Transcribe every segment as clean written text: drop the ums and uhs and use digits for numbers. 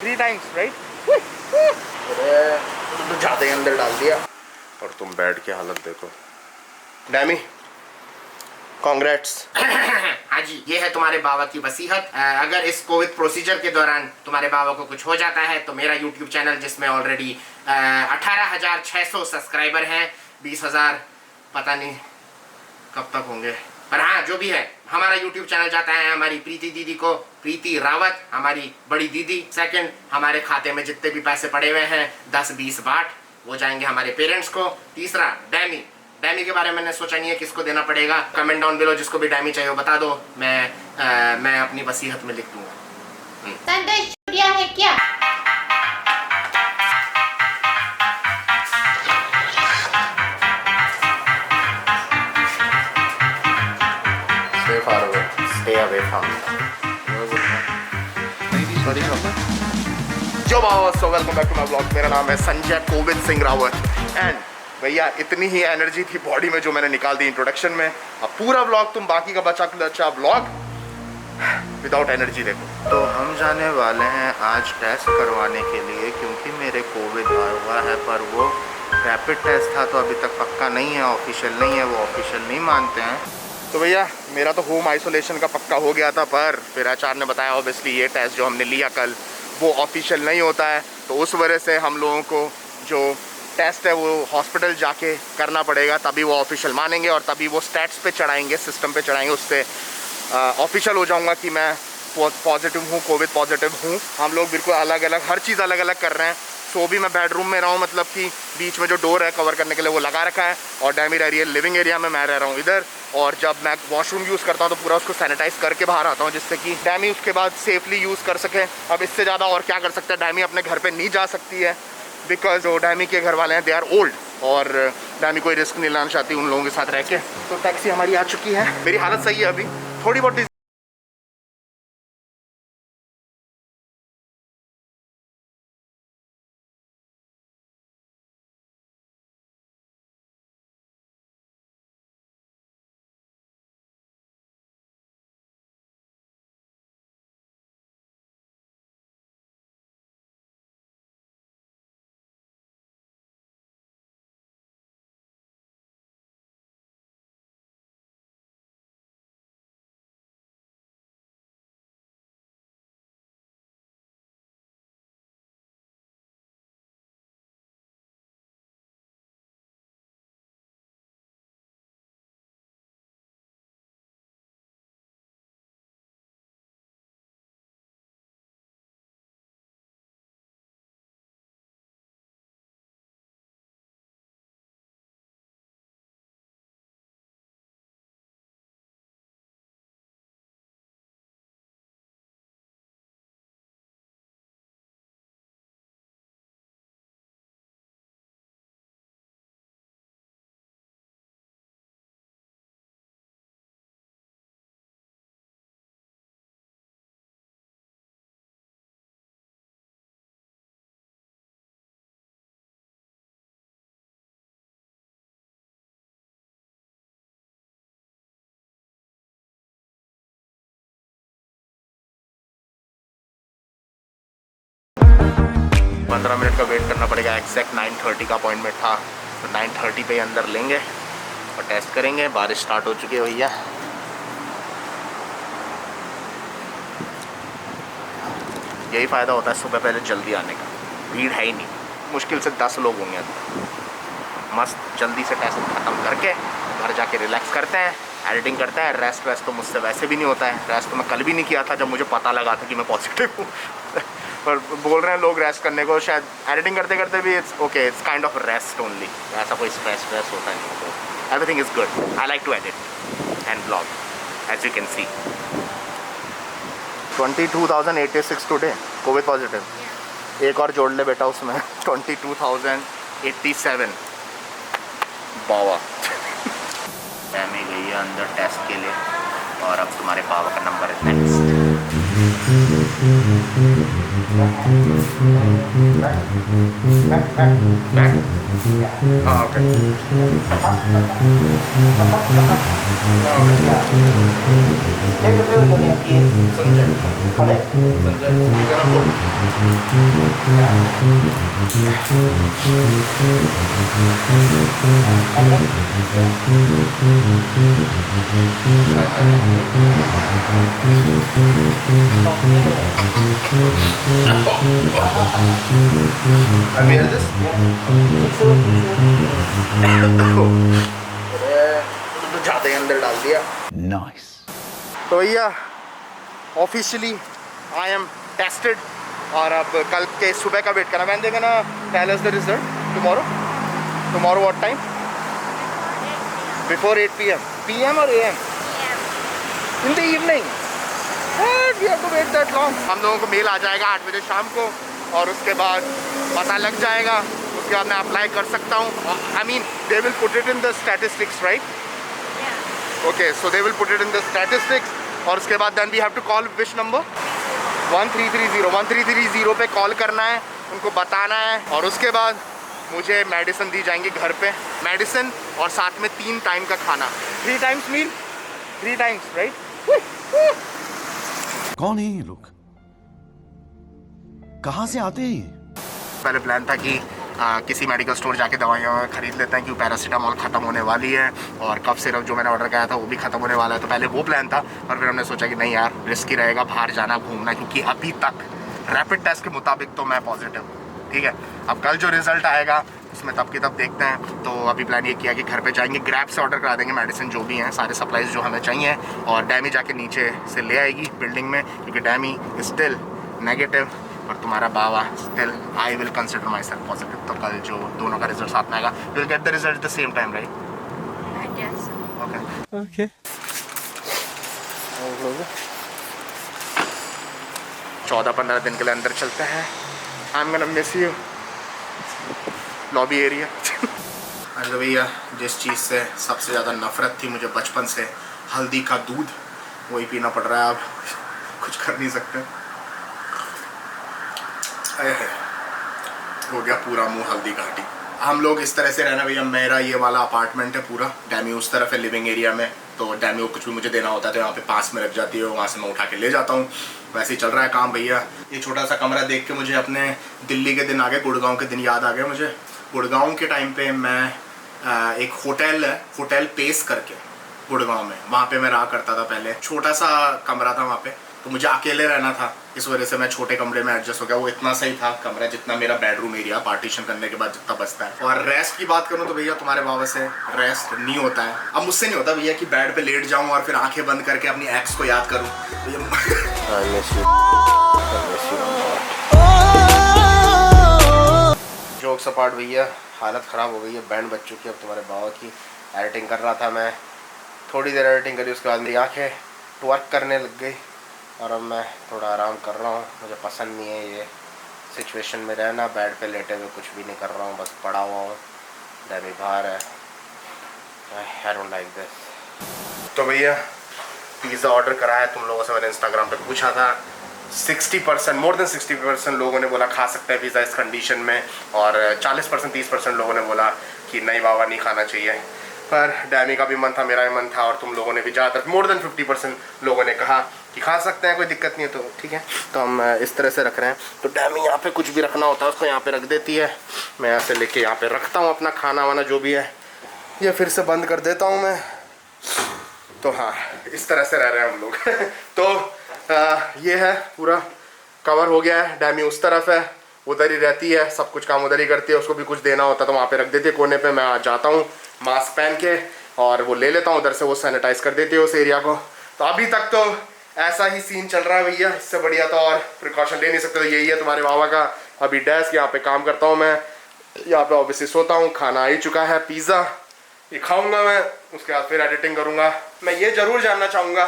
3 times, right? तो ज़्यादा ही अंदर डाल दिया। और तुम बेड की हालत देखो। डैमी, कांग्रेट्स। हाँ जी, ये है तुम्हारे बाबा की वसीयत। अगर इस कोविड प्रोसीजर के दौरान तुम्हारे बाबा को कुछ हो जाता है तो मेरा यूट्यूब चैनल, जिसमें ऑलरेडी 18,600 सब्सक्राइबर हैं, 20,000 पता नहीं कब तक होंगे, पर हाँ जो भी है, हमारा यूट्यूब चैनल जाता है हमारी प्रीति दीदी को, प्रीति रावत हमारी बड़ी दीदी। सेकंड, हमारे खाते में जितने भी पैसे पड़े हुए हैं 10-20 बाट वो जाएंगे हमारे पेरेंट्स को। तीसरा, डैमी के बारे में मैंने सोचा नहीं है किसको देना पड़ेगा। कमेंट डाउन बिलो, जिसको भी डैमी चाहिए वो बता दो, मैं अपनी वसीयत में लिख दूंगा। संडे छुट्टियां है क्या? Stay far away. Stay away from me. Sorry. जो so welcome back to my blog. मेरा नाम है संजय कोविंद सिंह रावत एंड भैया इतनी ही एनर्जी थी बॉडी में जो मैंने निकाल दी इंट्रोडक्शन में। अब पूरा ब्लॉग तुम बाकी का बचा ब्लॉग विदाउट एनर्जी देखो। तो हम जाने वाले हैं आज टेस्ट करवाने के लिए, क्योंकि मेरे कोविड हुआ है, पर वो रैपिड टेस्ट था तो अभी तक पक्का नहीं है, ऑफिशियल नहीं है, वो ऑफिशियल नहीं मानते हैं। तो भैया मेरा तो होम आइसोलेशन का पक्का हो गया था, पर फिर आचार्य ने बताया ऑब्वियसली ये टेस्ट जो हमने लिया कल वो ऑफिशियल नहीं होता है, तो उस वजह से हम लोगों को जो टेस्ट है वो हॉस्पिटल जाके करना पड़ेगा, तभी वो ऑफिशियल मानेंगे और तभी वो स्टैट्स पे चढ़ाएंगे, सिस्टम पे चढ़ाएंगे, उससे ऑफिशियल हो जाऊंगा कि मैं पॉजिटिव हूँ, कोविड पॉजिटिव हूँ। हम लोग बिल्कुल अलग अलग, हर चीज़ अलग अलग कर रहे हैं। सो भी मैं बेडरूम में रहा हूँ, मतलब कि बीच में जो डोर है कवर करने के लिए वो लगा रखा है, और डैमी रह रही है लिविंग एरिया में, मैं रह रहा हूँ इधर। और जब मैं वॉशरूम यूज़ करता हूँ तो पूरा उसको सैनिटाइज करके बाहर आता हूँ, जिससे कि डैमी उसके बाद सेफली यूज़ कर सके। अब इससे ज़्यादा और क्या कर सकते हैं, डैमी अपने घर पर नहीं जा सकती है बिकॉज जो डैमी के घर वाले हैं दे आर ओल्ड, और डैमी कोई रिस्क नहीं लाना चाहती उन लोगों के साथ रह के। तो टैक्सी हमारी आ चुकी है, मेरी हालत सही है अभी, थोड़ी बहुत 15 मिनट का वेट करना पड़ेगा। एग्जैक्ट 9:30 का अपॉइंटमेंट था, तो 9:30 पे अंदर लेंगे और टेस्ट करेंगे। बारिश स्टार्ट हो चुकी है भैया, यही फ़ायदा होता है सुबह पहले जल्दी आने का, भीड़ है ही नहीं, मुश्किल से 10 लोग होंगे अंदर। मस्त जल्दी से टेस्ट ख़त्म करके घर जाके रिलैक्स करते हैं, एडिटिंग करते हैं। रेस्ट तो मुझसे वैसे भी नहीं होता है, रेस्ट तो मैं कल भी नहीं किया था जब मुझे पता लगा था कि मैं पॉजिटिव हूँ पर बोल रहे हैं लोग रेस्ट करने को, शायद एडिटिंग करते करते भी it's okay, it's kind of rest only, ऐसा कोई स्ट्रेस होता नहीं है। तो everything is good. I like to edit and blog as you can see. 22,086 today covid positive. एक और जोड़ ले बेटा उसमें 22,087 बाबा। फैमिली गई है अंदर टेस्ट के लिए, और अब तुम्हारे बाबा का नंबर है नेक्स्ट। जाते अंदर डाल दिया। Nice. तो भैया ऑफिशियली आई एम टेस्टेड और अब कल के सुबह का वेट करना। मैंने देखा ना tell us the result tomorrow what time before 8 PM और AM in the evening we have to wait that long. हम लोगों को मेल आ जाएगा 8 बजे शाम को और उसके बाद पता लग जाएगा। उसके बाद मैं अप्लाई कर सकता हूँ। I mean they will put it in the statistics right. Okay so they will put it in the statistics और उसके बाद then we have to call which number 1330 पे कॉल करना है, उनको बताना है और उसके बाद मुझे मेडिसिन दी जाएंगी घर पे। मेडिसिन और साथ में 3 टाइम का खाना, 3 टाइम्स मील, 3 टाइम्स राइट। कौन है ये लोग? कहाँ से आते हैं ये? पहले प्लान था कि किसी मेडिकल स्टोर जाके दवाइयाँ खरीद लेते हैं क्योंकि पैरासीटामोल ख़त्म होने वाली है और कफ सिरप जो मैंने ऑर्डर किया था वो भी ख़त्म होने वाला है। तो पहले वो प्लान था और फिर हमने सोचा कि नहीं यार रिस्की रहेगा बाहर जाना घूमना, क्योंकि अभी तक रैपिड टेस्ट के मुताबिक तो मैं पॉजिटिव हूँ। ठीक है, अब कल जो रिज़ल्ट आएगा उसमें तब की तब देखते हैं। तो अभी प्लान ये किया कि घर पे जाएंगे, ग्रैब से ऑर्डर करा देंगे मेडिसिन जो भी हैं, सारे सप्लाइज जो हमें चाहिए और डैमी जाके नीचे से ले आएगी बिल्डिंग में, क्योंकि डैमी स्टिल नेगेटिव और तुम्हारा बाबा still I will consider myself positive. तो कल जो दोनों का रिजल्ट साथ में आएगा will get the result the same time right. Okay 14-15 दिन के लिए अंदर चलते हैं। I am gonna miss you lobby area. अरे भैया जिस चीज़ से सबसे ज़्यादा नफरत थी मुझे बचपन से, हल्दी का दूध, वही पीना पड़ रहा है। अब कुछ कर नहीं सकते। हो गया पूरा मुंह हल्दी घाटी। हम लोग इस तरह से रहना भैया, मेरा ये वाला अपार्टमेंट है पूरा, डैमी उस तरफ है लिविंग एरिया में, तो डैमी को कुछ भी मुझे देना होता है तो यहाँ पे पास में रख जाती है, वहाँ से मैं उठा के ले जाता हूँ। वैसे ही चल रहा है काम भैया। ये छोटा सा कमरा देख के मुझे अपने दिल्ली के दिन आ गए, गुड़गांव के दिन याद आ गए मुझे। गुड़गांव के टाइम पे मैं एक होटल पेस करके गुड़गांव में, वहाँ पे मैं रहा करता था पहले। छोटा सा कमरा था वहाँ पे, तो मुझे अकेले रहना था, इस वजह से मैं छोटे कमरे में एडजस्ट हो गया। वो इतना सही था कमरा जितना मेरा बेडरूम एरिया पार्टीशन करने के बाद जितना बचता है। और रेस्ट की बात करूँ तो भैया तुम्हारे बाबा से रेस्ट नहीं होता है। अब मुझसे नहीं होता भैया कि बेड पे लेट जाऊँ और फिर आंखें बंद करके अपनी एक्स को याद करूँ। जोक सपाट भैया, हालत ख़राब हो गई है, बैंड बज चुकी है अब तुम्हारे बाबा की। एडिटिंग कर रहा था मैं, थोड़ी देर एडिटिंग करी, उसके बाद मेरी आँखें वर्क करने लग गई और अब मैं थोड़ा आराम कर रहा हूँ। मुझे पसंद नहीं है ये सिचुएशन में रहना, बेड पे लेटे हुए कुछ भी नहीं कर रहा हूँ, बस पड़ा हुआ हूँ। डैमी बाहर है, आई डोंट लाइक दिस। तो भैया पिज़्ज़ा ऑर्डर करा है, तुम लोगों से मैंने इंस्टाग्राम पे पूछा था, 60% मोर देन 60% लोगों ने बोला खा सकते हैं पिज़्ज़ा इस कंडीशन में, और 40% 30% लोगों ने बोला कि नहीं बाबा नहीं खाना चाहिए। पर डैमी का भी मन था, मेरा भी मन था, और तुम लोगों ने भी ज़्यादातर मोर देन 50% लोगों ने कहा कि खा सकते हैं, कोई दिक्कत नहीं है। तो ठीक है, तो हम इस तरह से रख रहे हैं। तो डैमी यहाँ पे कुछ भी रखना होता है उसको यहाँ पे रख देती है, मैं यहाँ से लेके यहाँ पे रखता हूँ अपना खाना वाना जो भी है, ये फिर से बंद कर देता हूँ मैं। तो हाँ, इस तरह से रह रहे हैं हम लोग। तो ये है पूरा कवर हो गया है। डैमी उस तरफ है, उधर ही रहती है, सब कुछ काम उधर ही करती है। उसको भी कुछ देना होता तो वहाँ पे रख देती है कोने पे, मैं आ जाता हूँ मास्क पहन के और वो ले लेता हूँ उधर से, वो सैनिटाइज कर देती है उस एरिया को। तो अभी तक तो ऐसा ही सीन चल रहा है भैया, इससे बढ़िया तो और प्रिकॉशन ले नहीं सकते। तो यही है तुम्हारे बाबा का अभी डेस्क, यहाँ पे काम करता हूँ मैं, यहाँ पे ऑब्वियसली सोता हूँ। खाना आ ही चुका है, पिज़्ज़ा ये खाऊंगा मैं, उसके बाद फिर एडिटिंग करूँगा। मैं ये ज़रूर जानना चाहूँगा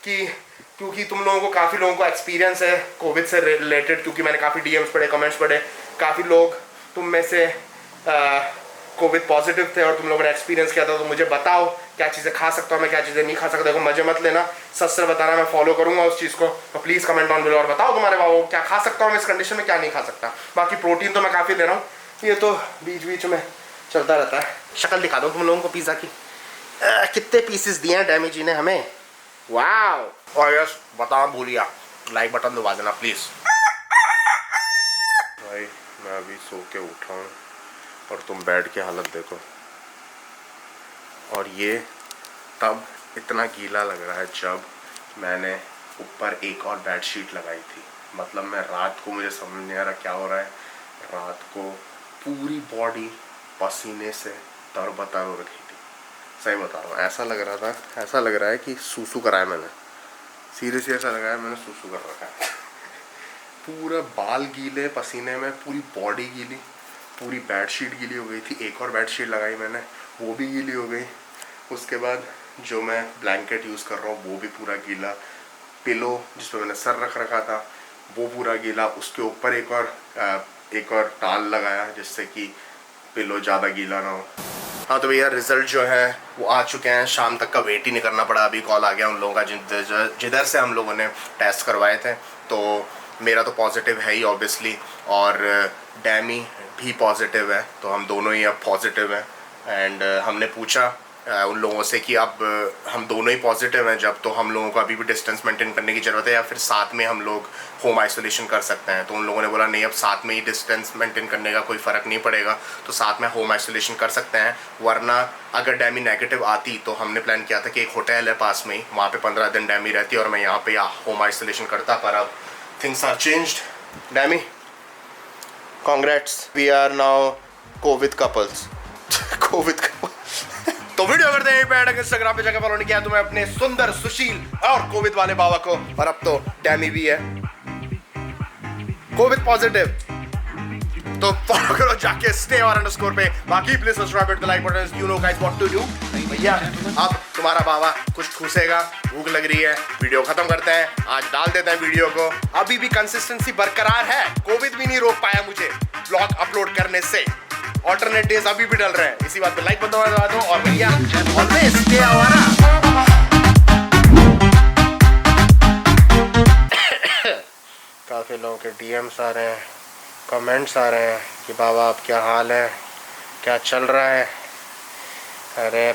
कि क्योंकि तुम लोगों को, काफ़ी लोगों को एक्सपीरियंस है कोविड से रिलेटेड, क्योंकि मैंने काफ़ी DMs पढ़े, कमेंट्स पढ़े, काफ़ी लोग तुम में से कोविड पॉजिटिव थे और तुम लोगों ने एक्सपीरियंस किया था, तो मुझे बताओ क्या चीज़ें खा सकता हूँ मैं, क्या चीज़ें नहीं खा सकता। देखो मजे मत लेना, सच से बताना, मैं फॉलो करूंगा उस चीज़ को। तो प्लीज़ कमेंट ऑन बिलो और बताओ तुम्हारे बाबू को क्या खा सकता हूँ मैं इस कंडीशन में, क्या नहीं खा सकता। बाकी प्रोटीन तो मैं काफ़ी ले रहा हूँ, ये तो बीच बीच में चलता रहता है। शक्ल दिखा दो तुम लोगों को पिज़्ज़ा की, कितने पीसेस दिए हैं डैमी जी ने हमें, वाह। और यस बताओ भूलिया, लाइक बटन दबा देना प्लीज़। भाई मैं अभी सो के उठा हूँ और तुम बेड की हालत देखो, और ये तब इतना गीला लग रहा है जब मैंने ऊपर एक और बेडशीट लगाई थी। मतलब मैं रात को, मुझे समझ नहीं आ रहा क्या हो रहा है, रात को पूरी बॉडी पसीने से तरबतर हो रखी थी। सही बता रहा हूँ, ऐसा लग रहा था, ऐसा लग रहा है कि सूसू कराया मैंने, सीरियसली ऐसा लगा है मैंने सूसू कर रखा है। पूरा बाल गीले पसीने में, पूरी बॉडी गीली, पूरी बेडशीट गीली हो गई थी। एक और बेडशीट लगाई मैंने, वो भी गीली हो गई। उसके बाद जो मैं ब्लैंकेट यूज़ कर रहा हूँ वो भी पूरा गीला, पिलो जिस पर मैंने सर रख रखा था वो पूरा गीला, उसके ऊपर एक और टाल लगाया जिससे कि पिलो ज़्यादा गीला ना हो। हाँ तो भैया रिजल्ट जो है वो आ चुके हैं, शाम तक का वेट ही नहीं करना पड़ा। अभी कॉल आ गया उन लोगों का जिधर से हम लोगों ने टेस्ट करवाए थे, तो मेरा तो पॉजिटिव है ही ऑब्वियसली, और डैमी भी पॉजिटिव है, तो हम दोनों ही अब पॉजिटिव हैं। एंड हमने पूछा उन लोगों से कि अब हम दोनों ही पॉजिटिव हैं जब, तो हम लोगों को अभी भी डिस्टेंस मेंटेन करने की ज़रूरत है या फिर साथ में हम लोग होम आइसोलेशन कर सकते हैं। तो उन लोगों ने बोला नहीं, अब साथ में ही डिस्टेंस मेंटेन करने का कोई फ़र्क नहीं पड़ेगा, तो साथ में होम आइसोलेशन कर सकते हैं। वरना अगर डैमी नेगेटिव आती तो हमने प्लान किया था कि एक होटल है पास में ही, वहाँ पे 15 दिन डैमी रहती और मैं यहाँ पे होम आइसोलेशन करता, पर अब थिंग्स आर चेंज्ड। डैमी congrats, we are now covid couples. Covid couple. तो वीडियो करते हैं पे ऐड, इंस्टाग्राम पे जाकर फॉलो नहीं किया तो मैं अपने सुंदर सुशील और कोविड वाले बाबा को, और अब तो डैमी भी है कोविड पॉजिटिव, तो फॉलो करो जाके stay_on पे। बाकी please subscribe the like button, you know guys what to do. भैया अब तुम्हारा बाबा कुछ ठूसेगा, भूख लग रही है, वीडियो खत्म करते हैं, आज डाल देते हैं वीडियो को। अभी भी कंसिस्टेंसी बरकरार है, कोविड भी नहीं रोक पाया मुझे ब्लॉग अपलोड करने से। ऑल्टरनेट डेज अभी भी डल रहे हैं, इसी बात पे लाइक बटन दबा दो, और भैया ऑलवेज स्टे आवारा। काफी लोगों के डीएम्स आ रहे हैं, कमेंट्स आ रहे हैं कि बाबा अब क्या हाल है, क्या चल रहा है। अरे